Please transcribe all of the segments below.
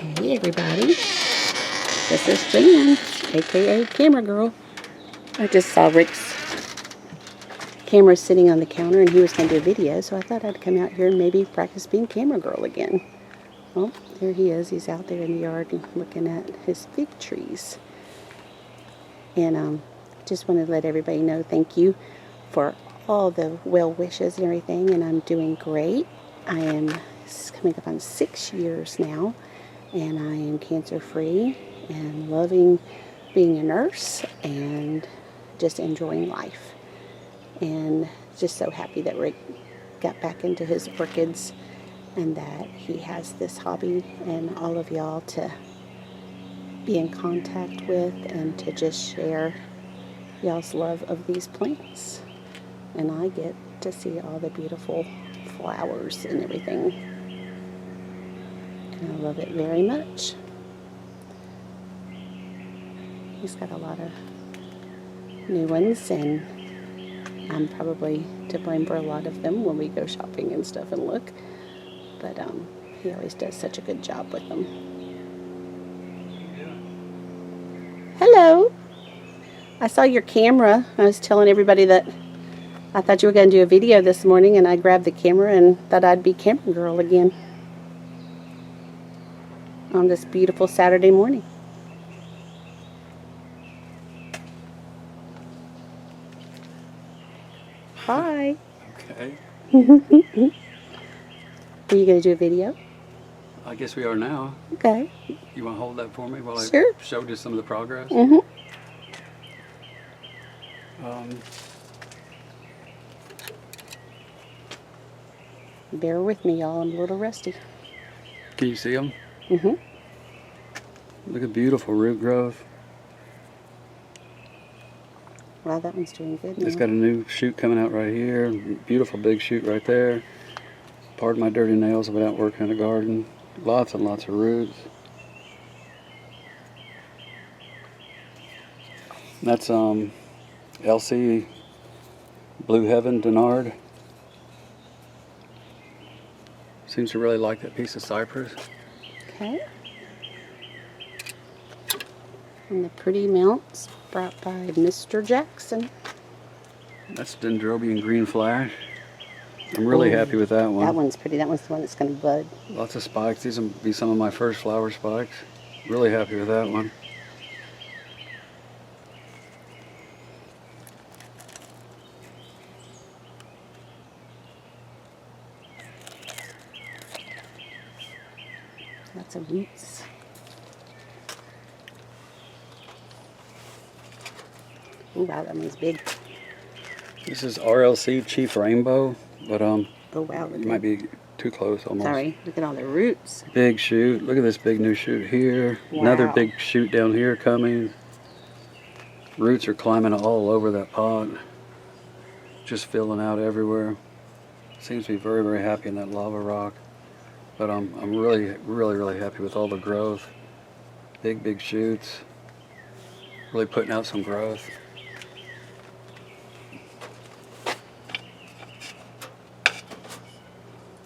Hey everybody, this is Jan, aka Camera Girl. I just saw Rick's camera sitting on the counter and he was going to do a video, so I thought I'd come out here and maybe practice being Camera Girl again. Well, there he is. He's out there in the yard looking at his fig trees. And just wanted to let everybody know thank you for all the well wishes and everything, and I'm doing great. I am coming up on 6 years now, and I am cancer free and loving being a nurse and just enjoying life. And just so happy that Rick got back into his orchids and that he has this hobby and all of y'all to be in contact with and to just share y'all's love of these plants. And I get to see all the beautiful flowers and everything. And I love it very much. He's got a lot of new ones, and I'm probably to blame for a lot of them when we go shopping and stuff and look. But he always does such a good job with them. Hello. I saw your camera. I was telling everybody that I thought you were going to do a video this morning, and I grabbed the camera and thought I'd be Camera Girl again on this beautiful Saturday morning. Hi. Okay. Are you going to do a video? I guess we are now. Okay. You want to hold that for me while Sure. I show you some of the progress? Mm-hmm. Bear with me, y'all. I'm a little rusty. Can you see them? Mm-hmm. Look at beautiful root growth. Wow, that one's doing good now. It's got a new shoot coming out right here. Beautiful big shoot right there. Pardon my dirty nails, I've been out working in the garden. Lots and lots of roots. That's LC Blue Heaven Denard. Seems to really like that piece of cypress. Okay. And the pretty mounts brought by Mr. Jackson. That's Dendrobium Green Flash. I'm really happy with that one. That one's pretty. That one's the one that's going to bud. Lots of spikes. These will be some of my first flower spikes. Really happy with that one. Lots of roots. Oh wow, that one's big. This is RLC Chief Rainbow, but Oh wow, you might be too close almost. sorry. Look at all the roots. Big shoot. Look at this big new shoot here. Wow. Another big shoot down here coming. Roots are climbing all over that pot. Just filling out everywhere. Seems to be very, very happy in that lava rock. But I'm really happy with all the growth. Big shoots. Really putting out some growth.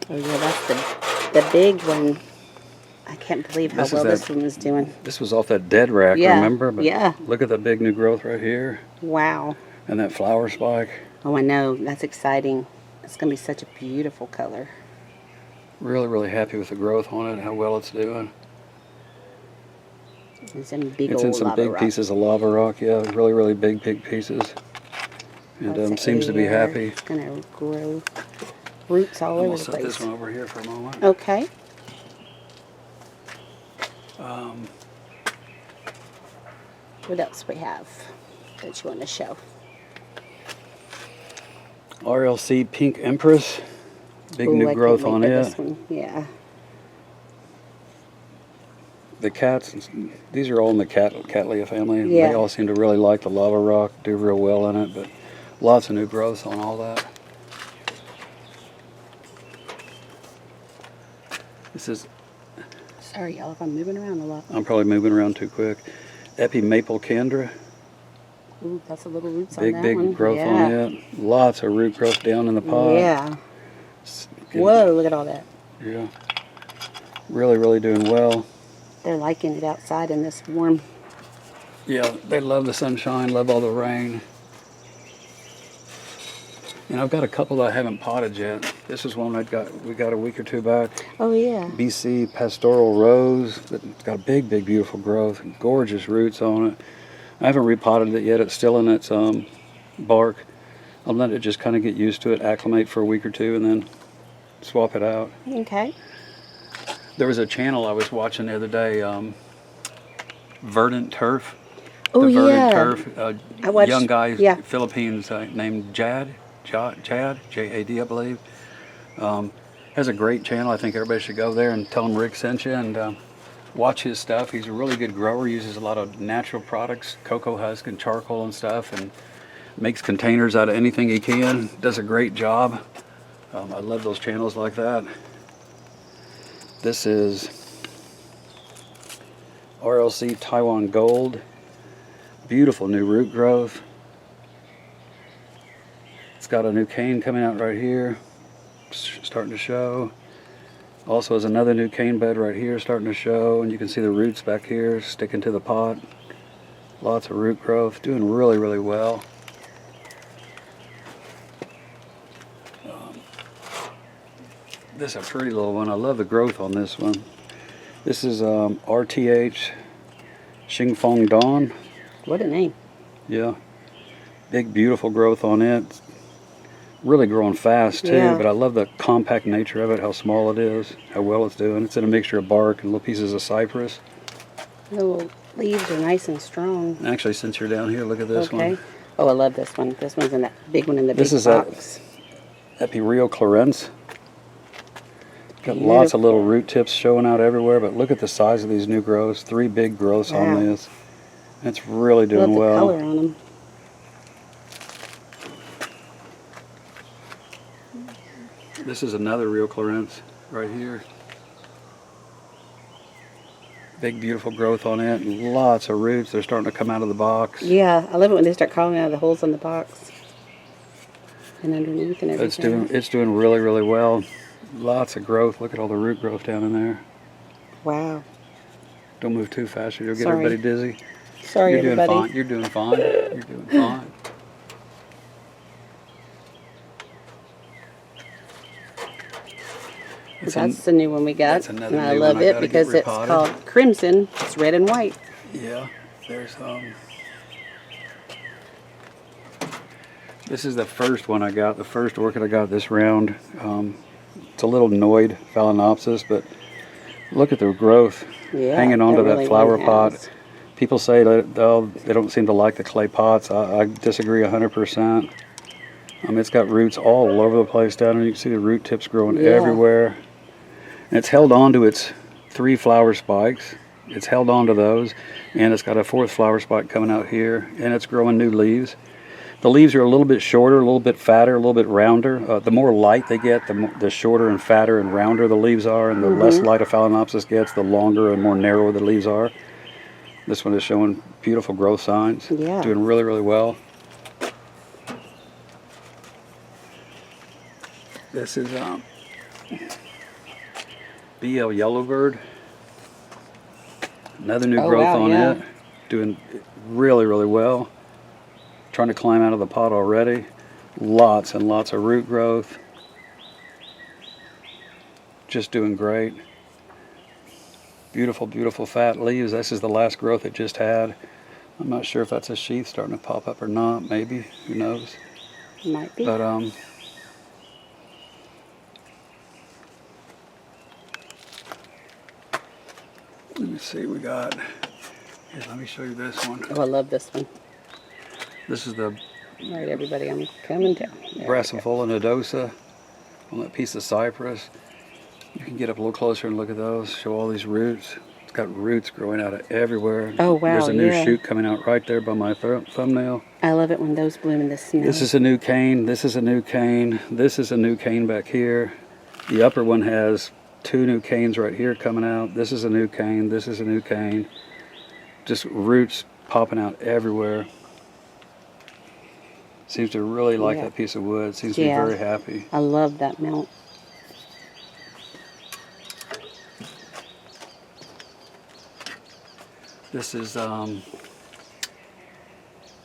Oh yeah, that's the big one. I can't believe how well this one is doing. This was off that dead rack, Yeah, remember? But yeah. Look at the big new growth right here. Wow. And that flower spike. Oh, I know. That's exciting. It's going to be such a beautiful color. Really happy with the growth on it, how well it's doing. It's in big It's old in some lava big rock. pieces of lava rock, yeah, really big pieces. And Lots of seems to be air. happy. It's going to grow roots all I'm over gonna the set place. this one over here for a moment. Okay. What else we have that you want to show? RLC Pink Empress. Big Ooh, new I growth can't on wait for it. this one. Yeah. The cats, these are all in the Cattleya family. Yeah. They all seem to really like the lava rock, do real well in it, but lots of new growth on all that. This is, Sorry, y'all, if I'm moving around a lot. I'm probably moving around too quick. Epi Maple Candra. Ooh, that's a little roots on that Big one. growth Yeah. on it. Lots of root growth down in the pot. Yeah. Whoa, look at all that. Yeah. Really doing well. They're liking it outside in this warm. Yeah, they love the sunshine, love all the rain. And I've got a couple that I haven't potted yet. This is one we got a week or two back. Oh yeah. BC Pastoral Rose. It's got a big, big, beautiful growth. Gorgeous roots on it. I haven't repotted it yet. It's still in its bark. I'll let it just kind of get used to it, acclimate for a week or two, and then swap it out. Okay. There was a channel I was watching the other day, Verdent Turf. Oh the yeah. Verdent Turf. I watched, Young guy, yeah. Philippines, named Chad, J-A-D, I believe. Has a great channel. I think everybody should go there and tell him Rick sent you and watch his stuff. He's a really good grower. Uses a lot of natural products, cocoa husk and charcoal and stuff, and makes containers out of anything he can. Does a great job. I love those channels like that. This is RLC Taiwan Gold. Beautiful new root growth. It's got a new cane coming out right here, starting to show. Also has another new cane bed right here starting to show, and you can see the roots back here sticking to the pot. Lots of root growth, doing really, really well. This is a pretty little one. I love the growth on this one. This is RTH Xingfeng Dawn. What a name. Yeah. Big, beautiful growth on it. Really growing fast too, Yeah. but I love the compact nature of it, how small it is, how well it's doing. It's in a mixture of bark and little pieces of cypress. The little leaves are nice and strong. Actually, since you're down here, look at this Okay. one. Oh, I love this one. This one's in that big one in the This big is box. Epirio Clarence. Got lots of little root tips showing out everywhere, but look at the size of these new growths. 3 big growths on Wow. this. It's really doing Love the well. color on them. This is another real Clarence right here. Big, beautiful growth on it. And lots of roots. They're starting to come out of the box. Yeah, I love it when they start crawling out of the holes in the box and underneath and everything. It's doing really, really well. Lots of growth. Look at all the root growth down in there. Wow. Don't move too fast or you'll get Sorry. everybody dizzy. Sorry, You're doing everybody. fine. You're doing fine. You're doing fine. That's the new one we got. that's another And I new love one I it gotta because get it's repotted. called Crimson. It's red and white. Yeah, there's this is the first one I got, the first orchid I got this round. It's a little annoyed Phalaenopsis, but look at the growth Yeah, hanging onto that really flower one pot. has. People say that they don't seem to like the clay pots. I disagree 100%. It's got roots all over the place down there. You can see the root tips growing Yeah. everywhere. And it's held on to its 3 flower spikes. It's held on to those, and it's got a 4th flower spike coming out here, and it's growing new leaves. The leaves are a little bit shorter, a little bit fatter, a little bit rounder. The more light they get, the shorter and fatter and rounder the leaves are, and the less light a Phalaenopsis gets, the longer and more narrow the leaves are. This one is showing beautiful growth signs. Yeah. Doing really, really well. This is BL Yellowbird. Another new growth wow, on yeah. it. Doing really, really well. Trying to climb out of the pot already. Lots and lots of root growth. Just doing great. Beautiful, beautiful fat leaves. This is the last growth it just had. I'm not sure if that's a sheath starting to pop up or not. Maybe. Who knows? Might be. But let me see. We got. Here, let me show you this one. Oh, I love this one. This is the All right, everybody, I'm coming down. There we go. Brassavola nodosa on that piece of cypress. You can get up a little closer and look at those. Show all these roots. It's got roots growing out of everywhere. Oh, wow, There's a new yeah. shoot coming out right there by my thumbnail. I love it when those bloom in the snow. This is a new cane. This is a new cane. This is a new cane back here. The upper one has 2 new canes right here coming out. This is a new cane. This is a new cane. Just roots popping out everywhere. Seems to really like Yeah. that piece of wood. Seems Yeah. to be very happy. I love that mount. This is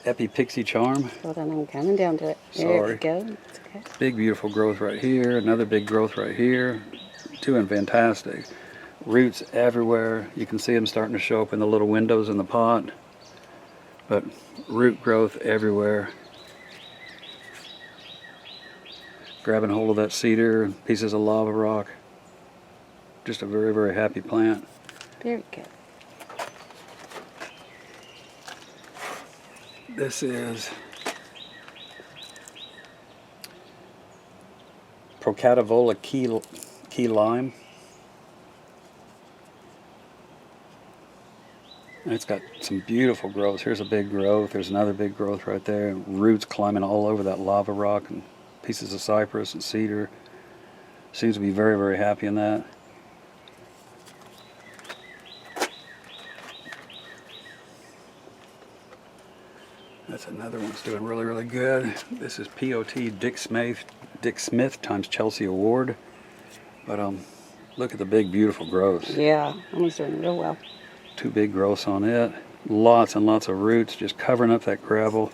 Epi Pixie Charm. Hold on, I'm coming down to it. There we go. It's okay. Big beautiful growth right here. Another big growth right here. Doing fantastic. Roots everywhere. You can see them starting to show up in the little windows in the pot. But root growth everywhere. Grabbing hold of that cedar, pieces of lava rock. Just a very, very happy plant. Very good. This is Procatavola key lime. And it's got some beautiful growth. Here's a big growth. There's another big growth right there. Roots climbing all over that lava rock and pieces of cypress and cedar. Seems to be very, very happy in that. That's another one that's doing really, really good. This is POT Dick Smith times Chelsea Award. But look at the big, beautiful growth. Yeah, almost doing real well. Two big growths on it. Lots and lots of roots just covering up that gravel.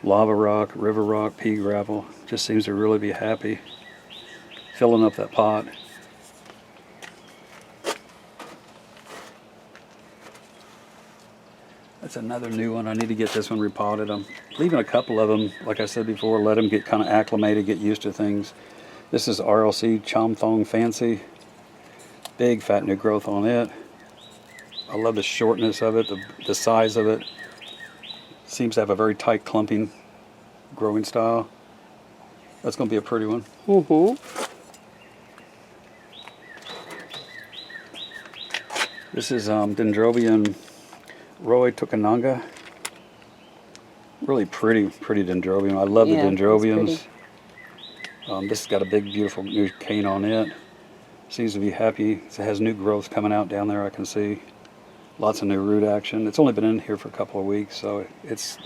Lava rock, river rock, pea gravel. Just seems to really be happy. Filling up that pot. That's another new one. I need to get this one repotted. I'm leaving a couple of them, like I said before, let them get kind of acclimated, get used to things. This is RLC Chom Thong Fancy. Big fat new growth on it. I love the shortness of it, the size of it. Seems to have a very tight clumping growing style. That's going to be a pretty one. This is Dendrobium Roy Tukananga. Really pretty dendrobium. I love the dendrobiums. This has got a big, beautiful new cane on it. Seems to be happy. It has new growth coming out down there, I can see. Lots of new root action. It's only been in here for a couple of weeks, so it's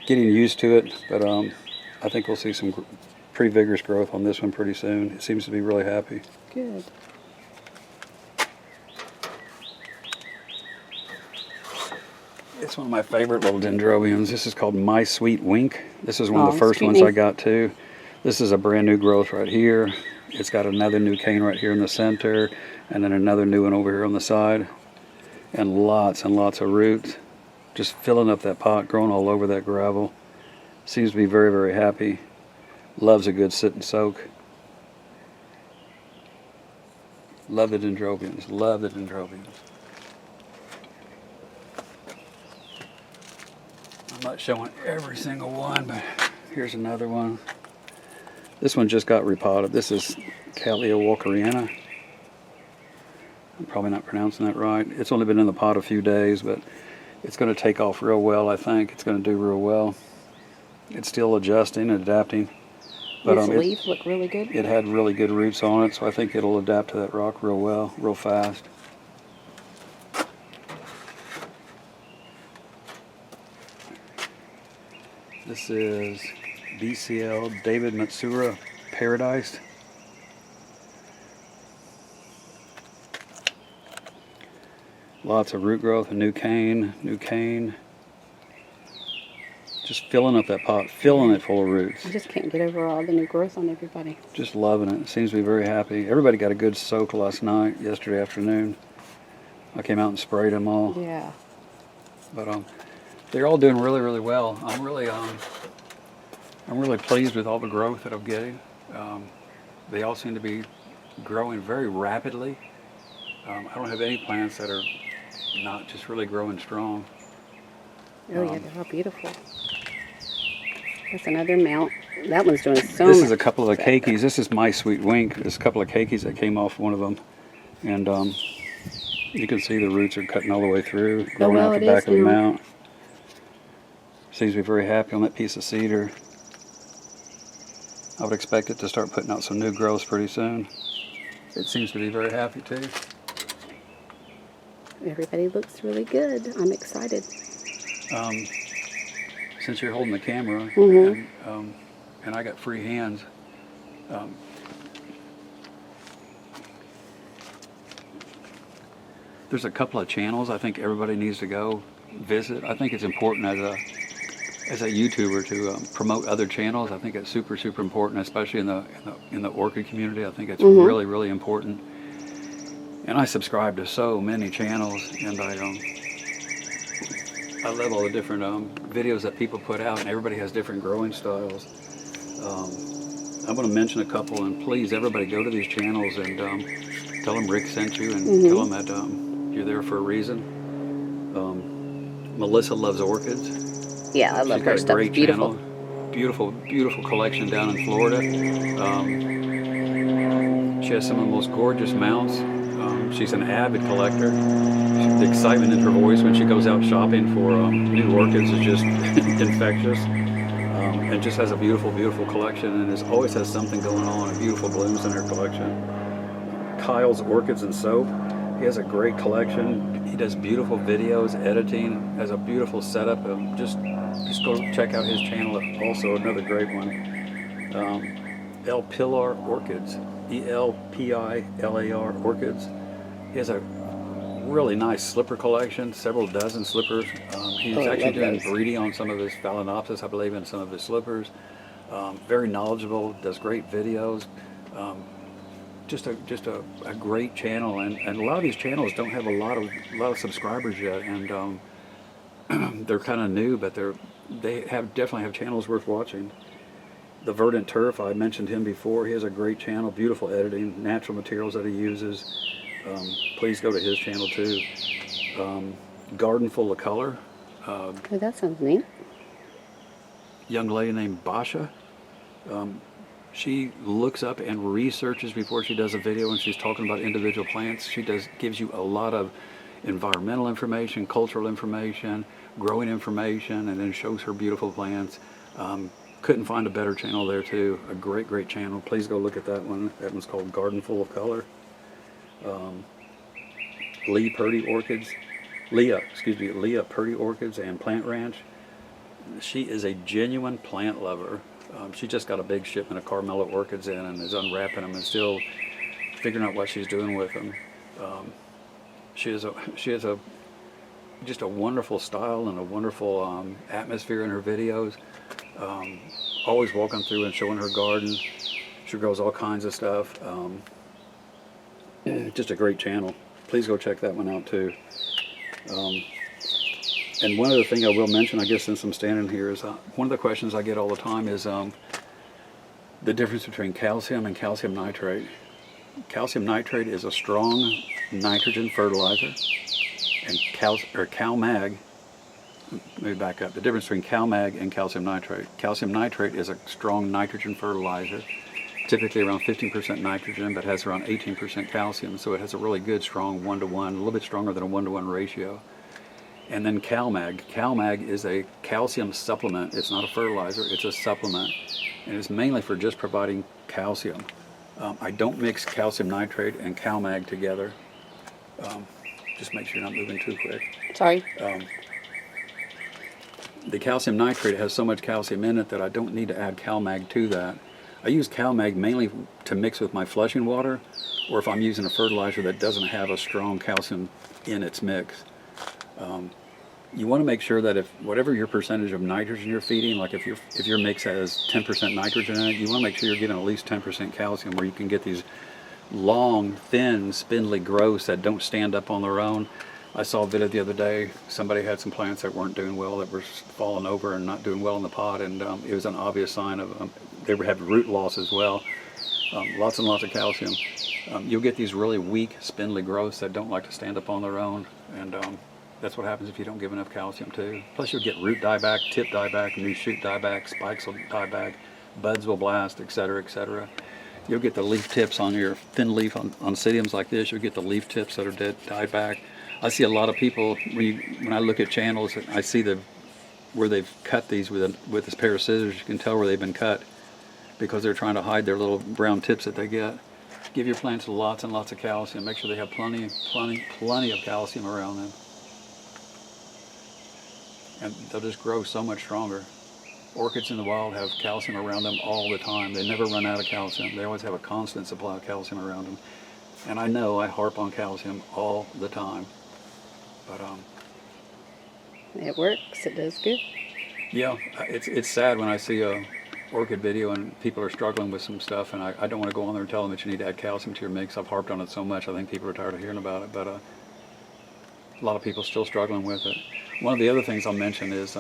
getting used to it. But I think we'll see some pretty vigorous growth on this one pretty soon. It seems to be really happy. Good. It's one of my favorite little dendrobiums. This is called My Sweet Wink. This is one of the first ones I got too. This is a brand new growth right here. It's got another new cane right here in the center, and then another new one over here on the side. And lots of roots. Just filling up that pot, growing all over that gravel. Seems to be very, very happy. Loves a good sit and soak. Love the dendrobiums. Love the dendrobiums. I'm not showing every single one, but here's another one. This one just got repotted. This is Cattleya walkeriana. I'm probably not pronouncing that right. It's only been in the pot a few days, but it's going to take off real well, I think. It's going to do real well. It's still adjusting and adapting. But Its leaves look really good. It had really good roots on it, so I think it'll adapt to that rock real well, real fast. This is BCL David Matsura Paradise. Lots of root growth, a new cane. Just filling up that pot, filling it full of roots. I just can't get over all the new growth on everybody. Just loving it. Seems to be very happy. Everybody got a good soak last night, yesterday afternoon. I came out and sprayed them all. Yeah. But they're all doing really, really well. I'm really pleased with all the growth that I'm getting. They all seem to be growing very rapidly. I don't have any plants that are not just really growing strong. Oh yeah, they're all beautiful. That's another mount. That one's doing so much. This is a couple of the keikis. This is My Sweet Wink. There's a couple of keikis that came off one of them. And you can see the roots are cutting all the way through, growing out the back of the mount. Seems to be very happy on that piece of cedar. I would expect it to start putting out some new growths pretty soon. It seems to be very happy too. Everybody looks really good. I'm excited. Since you're holding the camera, and I got free hands, There's a couple of channels I think everybody needs to go visit. I think it's important as a YouTuber to promote other channels. I think it's super important, especially in the orchid community. I think it's really important. And I subscribe to so many channels, and I love all the different videos that people put out, and everybody has different growing styles. I'm going to mention a couple, and please, everybody, go to these channels and tell them Rick sent you, and tell them that you're there for a reason. Melissa Loves Orchids. Yeah, I love her stuff. Great Beautiful. Channel. Beautiful collection down in Florida. She has some of the most gorgeous mounts. She's an avid collector. The excitement in her voice when she goes out shopping for new orchids is just infectious. And just has a beautiful collection, and always has something going on, and beautiful blooms in her collection. Kyle's Orchids and Soap. He has a great collection. He does beautiful videos, editing, has a beautiful setup. Just go check out his channel. Also another great one. Pilar Orchids. ELPILAR Orchids. He has a really nice slipper collection, several dozen slippers. He's actually doing breeding on some of his Phalaenopsis, I believe, in some of his slippers. Very knowledgeable, does great videos. Just a great channel, and a lot of these channels don't have a lot of subscribers yet, and they're kind of new, but they definitely have channels worth watching. The Verdent Turf, I mentioned him before. He has a great channel, beautiful editing, natural materials that he uses. Please go to his channel too. Garden Full of Color. Oh, that sounds neat. Young lady named Basha. She looks up and researches before she does a video, and she's talking about individual plants. She gives you a lot of environmental information, cultural information, growing information, and then shows her beautiful plants. Couldn't find a better channel there too. A great channel. Please go look at that one. That one's called Garden Full of Color. Leah Purtee Orchids and Plant Ranch. She is a genuine plant lover. She just got a big shipment of Carmela orchids in and is unwrapping them and still figuring out what she's doing with them. She has just a wonderful style and a wonderful atmosphere in her videos. Always walking through and showing her garden. She grows all kinds of stuff. Just a great channel. Please go check that one out too. And one other thing I will mention, I guess, since I'm standing here, is one of the questions I get all the time is the difference between calcium and calcium nitrate. Calcium nitrate is a strong nitrogen fertilizer, and CalMag. Let me back up. The difference between CalMag and calcium nitrate. Calcium nitrate is a strong nitrogen fertilizer, typically around 15% nitrogen, but has around 18% calcium, so it has a really good, strong 1-to-1, a little bit stronger than a 1-to-1 ratio. And then CalMag. CalMag is a calcium supplement. It's not a fertilizer, it's a supplement, and it's mainly for just providing calcium. I don't mix calcium nitrate and CalMag together. Just make sure you're not moving too quick. Sorry. The calcium nitrate has so much calcium in it that I don't need to add CalMag to that. I use CalMag mainly to mix with my flushing water, or if I'm using a fertilizer that doesn't have a strong calcium in its mix. You want to make sure that if whatever your percentage of nitrogen you're feeding, like if your mix has 10% nitrogen in it, you want to make sure you're getting at least 10% calcium, where you can get these long, thin, spindly growths that don't stand up on their own. I saw a video the other day. Somebody had some plants that weren't doing well, that were falling over and not doing well in the pot, and it was an obvious sign of they were having root loss as well. Lots and lots of calcium. You'll get these really weak, spindly growths that don't like to stand up on their own, and that's what happens if you don't give enough calcium too. Plus you'll get root dieback, tip dieback, new shoot dieback, spikes will dieback, buds will blast, etc., etc. You'll get the leaf tips on your thin leaf on Oncidiums like this. You'll get the leaf tips that are died back. I see a lot of people, when I look at channels, I see where they've cut these with this pair of scissors. You can tell where they've been cut because they're trying to hide their little brown tips that they get. Give your plants lots and lots of calcium. Make sure they have plenty of calcium around them. And they'll just grow so much stronger. Orchids in the wild have calcium around them all the time. They never run out of calcium. They always have a constant supply of calcium around them. And I know I harp on calcium all the time. But It works. It does good. yeah, it's sad when I see a orchid video and people are struggling with some stuff, and I don't want to go on there and tell them that you need to add calcium to your mix. I've harped on it so much, I think people are tired of hearing about it, but a lot of people still struggling with it. One of the other things I'll mention is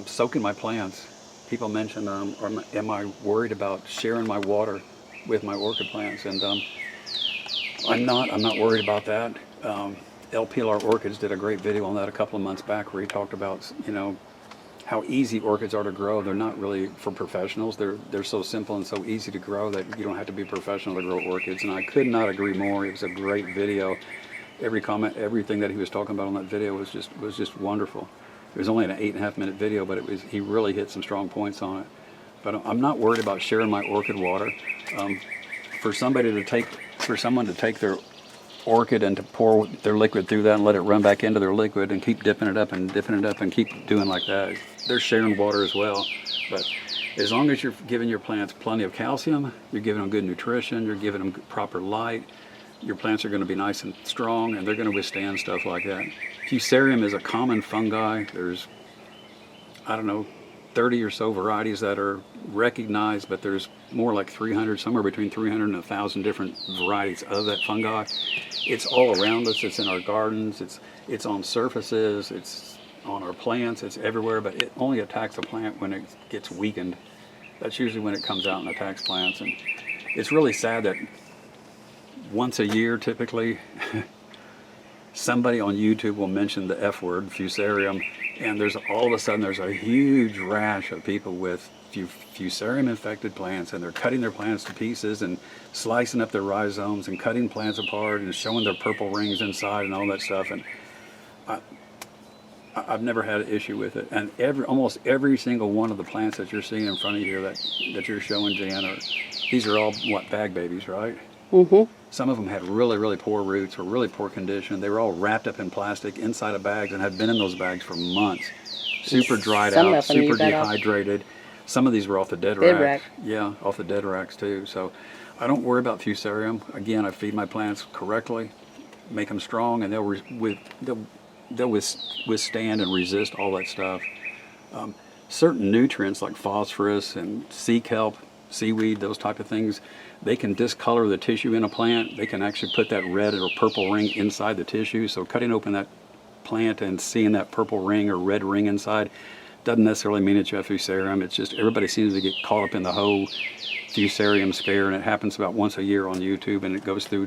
soaking my plants. People mention, am I worried about sharing my water with my orchid plants? And I'm not worried about that. Pilar Orchids did a great video on that a couple of months back where he talked about, you know, how easy orchids are to grow. They're not really for professionals. They're so simple and so easy to grow that you don't have to be a professional to grow orchids. And I could not agree more. It was a great video. Every comment, everything that he was talking about on that video was just wonderful. It was only an 8.5-minute video, but he really hit some strong points on it. But I'm not worried about sharing my orchid water. For someone to take their orchid and to pour their liquid through that and let it run back into their liquid and keep dipping it up and keep doing like that, they're sharing water as well. But as long as you're giving your plants plenty of calcium, you're giving them good nutrition, you're giving them proper light, your plants are going to be nice and strong, and they're going to withstand stuff like that. Fusarium is a common fungi. There's, I don't know, 30 or so varieties that are recognized, but there's more like 300, somewhere between 300 and 1,000 different varieties of that fungi. It's all around us. It's in our gardens. It's on surfaces. It's on our plants. It's everywhere, but it only attacks a plant when it gets weakened. That's usually when it comes out and attacks plants. And it's really sad that once a year, typically, somebody on YouTube will mention the F word, Fusarium, and all of a sudden there's a huge rash of people with Fusarium infected plants, and they're cutting their plants to pieces and slicing up their rhizomes and cutting plants apart and showing their purple rings inside and all that stuff. And I've never had an issue with it. And almost every single one of the plants that you're seeing in front of you that you're showing, Jan, these are all bag babies, right? Mm-hmm. Some of them had really, really poor roots or really poor condition. They were all wrapped up in plastic inside of bags and had been in those bags for months. Super dried out, super dehydrated. Some of these were off the dead rack. Yeah, off the dead racks too. So I don't worry about Fusarium. Again, I feed my plants correctly, make them strong, and they'll withstand and resist all that stuff. Certain nutrients like phosphorus and sea kelp, seaweed, those type of things, they can discolor the tissue in a plant. They can actually put that red or purple ring inside the tissue. So cutting open that plant and seeing that purple ring or red ring inside doesn't necessarily mean that you have Fusarium. It's just everybody seems to get caught up in the whole Fusarium scare, and it happens about once a year on YouTube, and it goes through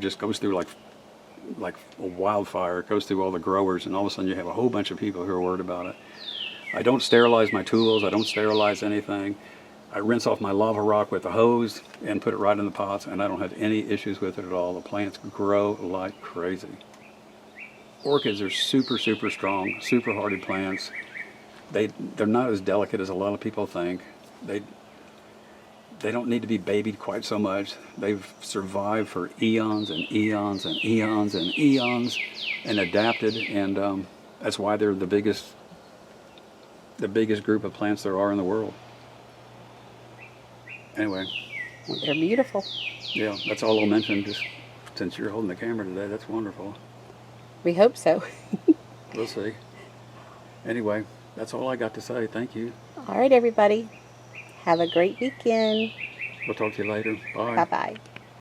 like a wildfire. It goes through all the growers, and all of a sudden you have a whole bunch of people who are worried about it. I don't sterilize my tools. I don't sterilize anything. I rinse off my lava rock with a hose and put it right in the pots, and I don't have any issues with it at all. The plants grow like crazy. Orchids are super, super strong, super hardy plants. They're not as delicate as a lot of people think. They don't need to be babied quite so much. They've survived for eons and eons and eons and eons and adapted, and that's why they're the biggest group of plants there are in the world. Anyway. They're beautiful. Yeah, that's all I'll mention, just since you're holding the camera today. That's wonderful. We hope so. We'll see. Anyway, that's all I got to say. Thank you. All right, everybody. Have a great weekend. We'll talk to you later. Bye. Bye-bye.